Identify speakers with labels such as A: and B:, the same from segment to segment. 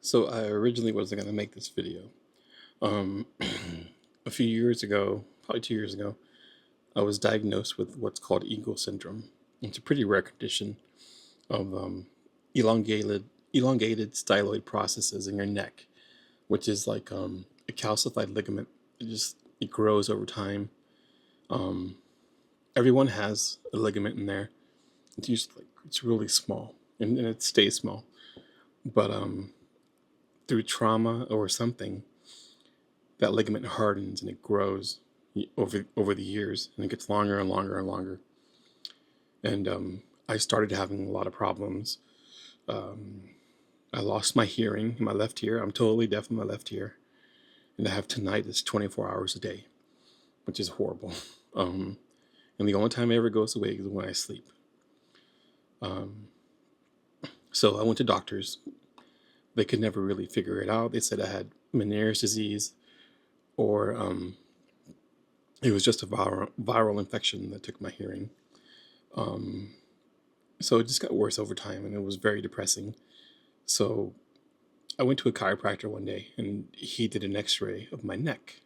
A: So I originally wasn't going to make this video. Um, a few years ago, probably 2 years ago, I was diagnosed with what's called Eagle syndrome. It's a pretty rare condition of elongated styloid processes in your neck, which is like a calcified ligament. It grows over time. Um, Everyone has a ligament in there. It's really small, and it stays small. But through trauma or something, that ligament hardens and it grows over the years, and it gets longer and longer and longer. And I started having a lot of problems. Um, I lost my hearing in my left ear. I'm totally deaf in my left ear, and I have tinnitus 24 hours a day, which is horrible. Um, and the only time it ever goes away is when I sleep. Um, so I went to doctors. They could never really figure it out. They said I had Meniere's disease, or it was just a viral infection that took my hearing. Um, so it just got worse over time, and it was very depressing. So I went to a chiropractor one day, and he did an X-ray of my neck,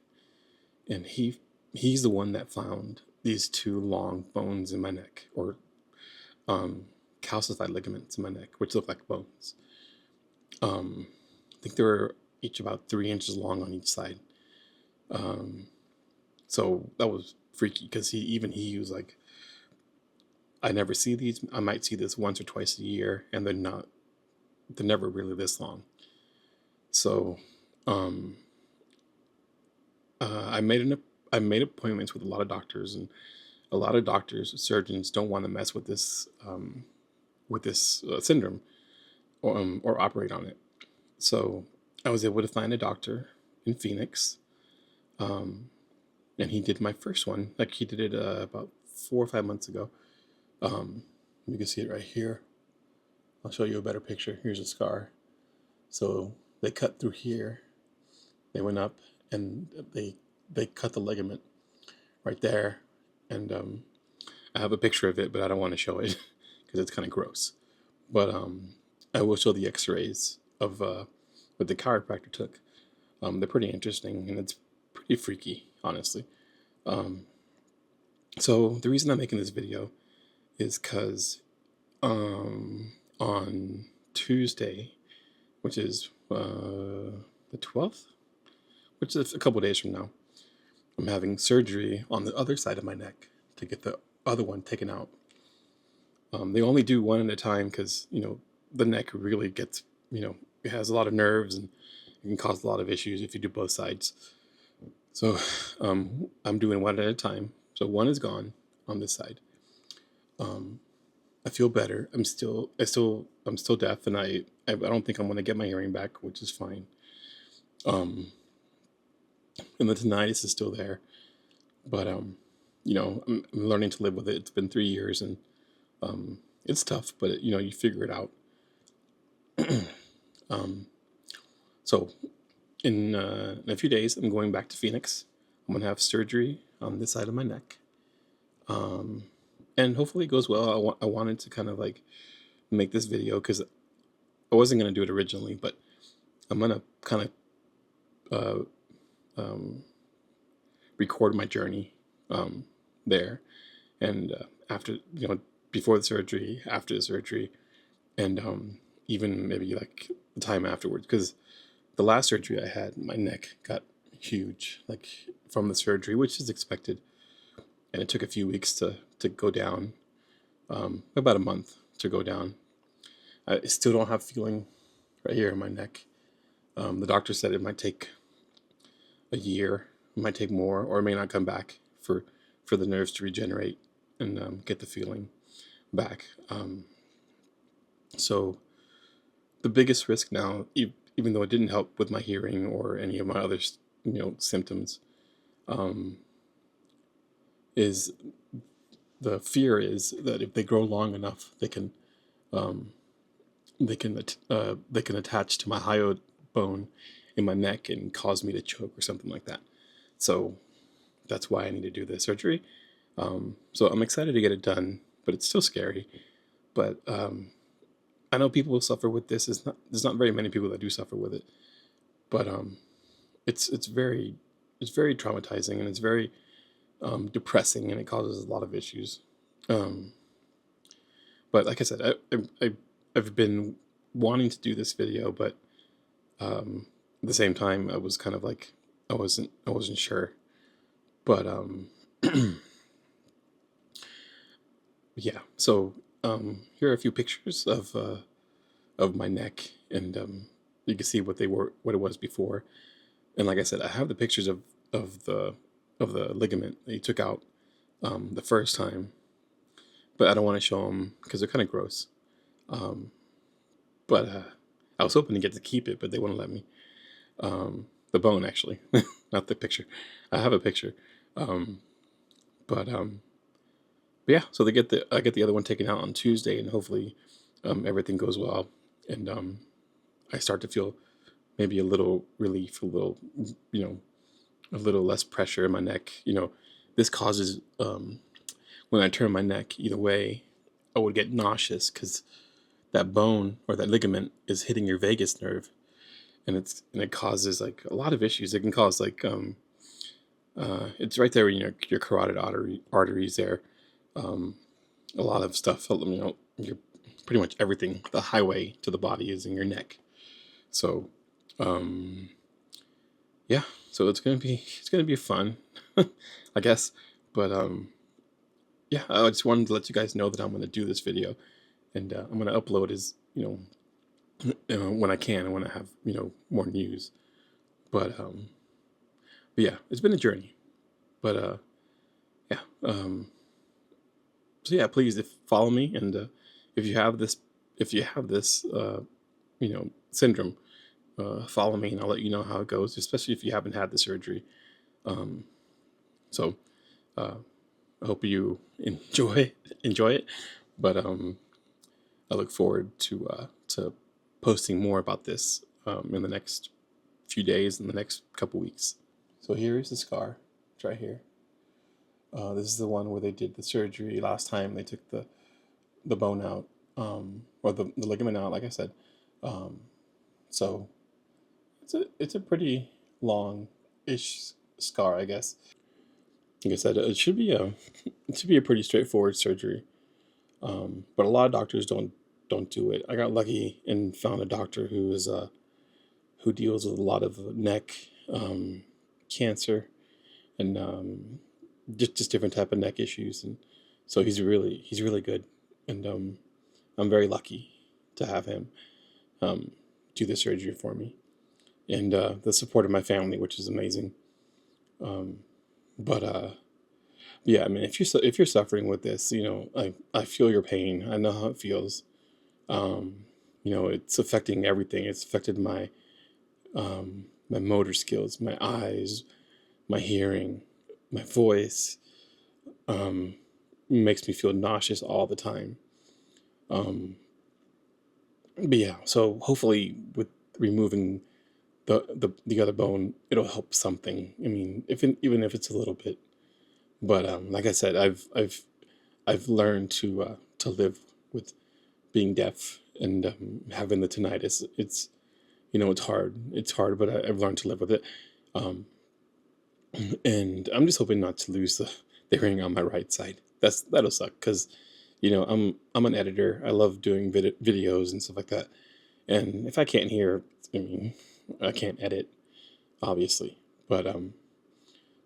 A: and he's the one that found these two long bones in my neck, or calcified ligaments in my neck, which look like bones. I think they were each about 3 inches long on each side. So that was freaky because he was like, I never see these. I might see this once or twice a year, and they're never really this long. So I made appointments with a lot of doctors, and a lot of doctors, surgeons, don't want to mess with this syndrome, or operate on it. So I was able to find a doctor in Phoenix, and he did my first one. Like, he did it about 4 or 5 months ago. You can see it right here. I'll show you a better picture. Here's a scar. So they cut through here. They went up, and they cut the ligament right there. And I have a picture of it, but I don't want to show it because it's kind of gross. But I will show the X-rays of what the chiropractor took. They're pretty interesting, and it's pretty freaky, honestly. So the reason I'm making this video is because on Tuesday, which is the 12th, which is a couple days from now, I'm having surgery on the other side of my neck to get the other one taken out. They only do one at a time because, the neck really gets, it has a lot of nerves, and it can cause a lot of issues if you do both sides. So I'm doing one at a time. So one is gone on this side. I feel better. I'm still deaf, and I don't think I'm going to get my hearing back, which is fine. And the tinnitus is still there, but I'm learning to live with it. It's been 3 years, and it's tough, but you figure it out. So in a few days, I'm going back to Phoenix. I'm gonna have surgery on this side of my neck, and hopefully it goes well. I wanted to kind of like make this video because I wasn't gonna do it originally, but I'm gonna kind of record my journey there, and after, before the surgery, after the surgery, and even maybe like the time afterwards, because the last surgery I had, my neck got huge, like, from the surgery, which is expected, and it took a few weeks to go down, about a month to go down. I still don't have feeling right here in my neck. The doctor said it might take a year, it might take more, or it may not come back for the nerves to regenerate and get the feeling back. So the biggest risk now, even though it didn't help with my hearing or any of my other symptoms, is the fear is that if they grow long enough, they can attach to my hyoid bone in my neck and cause me to choke or something like that. So that's why I need to do the surgery. So I'm excited to get it done, but it's still scary. But I know people will suffer with this. There's not very many people that do suffer with it, but it's very traumatizing, and it's very depressing, and it causes a lot of issues. Um, but like I said, I've been wanting to do this video, but at the same time, I was kind of like I wasn't sure. But yeah. So here are a few pictures of my neck, and you can see what it was before. And like I said, I have the pictures of the ligament that he took out the first time, but I don't want to show them because they're kind of gross. Um, but I was hoping to get to keep it, but they wouldn't let me. The bone, actually, not the picture. I have a picture, um, but yeah. So I get the other one taken out on Tuesday, and hopefully everything goes well, and I start to feel maybe a little relief, a little, you know, a little less pressure in my neck. This causes when I turn my neck either way, I would get nauseous because that bone or that ligament is hitting your vagus nerve, and it causes like a lot of issues. It can cause like it's right there in your carotid arteries there. A lot of stuff. Your pretty much everything. The highway to the body is in your neck. So yeah. So it's gonna be fun, I guess. But yeah, I just wanted to let you guys know that I'm gonna do this video, and I'm gonna upload as when I can and when I have more news. But yeah, it's been a journey. But yeah. So yeah, please follow me, and if you have this syndrome, follow me, and I'll let you know how it goes, especially if you haven't had the surgery. Um, so I hope you enjoy it. But I look forward to posting more about this in the next few days, in the next couple weeks. So here is the scar. It's right here. This is the one where they did the surgery last time. They took the bone out, or the ligament out, like I said. So it's a pretty long-ish scar, I guess. Like I said, it should be a pretty straightforward surgery. But a lot of doctors don't do it. I got lucky and found a doctor who deals with a lot of neck cancer, and just different type of neck issues, and so he's really good, and I'm very lucky to have him do the surgery for me, and the support of my family, which is amazing. But yeah, I mean, if you're suffering with this, I feel your pain. I know how it feels. It's affecting everything. It's affected my motor skills, my eyes, my hearing, my voice. Makes me feel nauseous all the time. But yeah, so hopefully with removing the other bone, it'll help something. I mean, even if it's a little bit. But like I said, I've learned to live with being deaf and having the tinnitus. It's hard. It's hard, but I've learned to live with it. And I'm just hoping not to lose the hearing on my right side. That'll suck because, I'm an editor. I love doing videos and stuff like that. And if I can't hear, I mean, I can't edit, obviously. But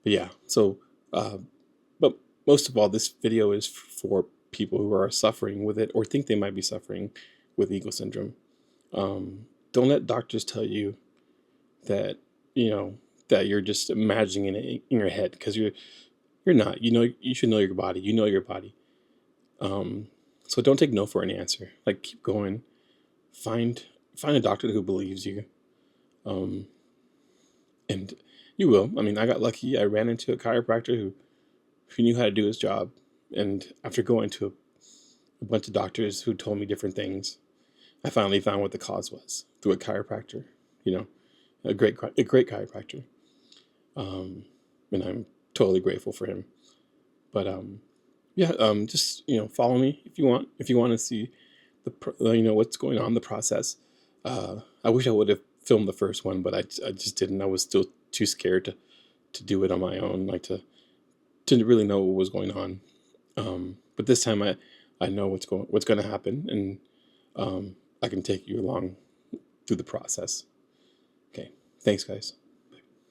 A: yeah. So, but most of all, this video is for people who are suffering with it or think they might be suffering with Eagle syndrome. Don't let doctors tell you that that you're just imagining it in your head, because you're not. You should know your body. You know your body. So don't take no for an answer. Like, keep going. Find a doctor who believes you. And you will. I mean, I got lucky. I ran into a chiropractor who knew how to do his job. And after going to a bunch of doctors who told me different things, I finally found what the cause was through a chiropractor. A great chiropractor. And I'm totally grateful for him. But yeah, just follow me if you want. If you want to see what's going on in the process. I wish I would have filmed the first one, but I just didn't. I was still too scared to do it on my own, like to really know what was going on. But this time I know what's going to happen, and I can take you along through the process. Okay, thanks, guys.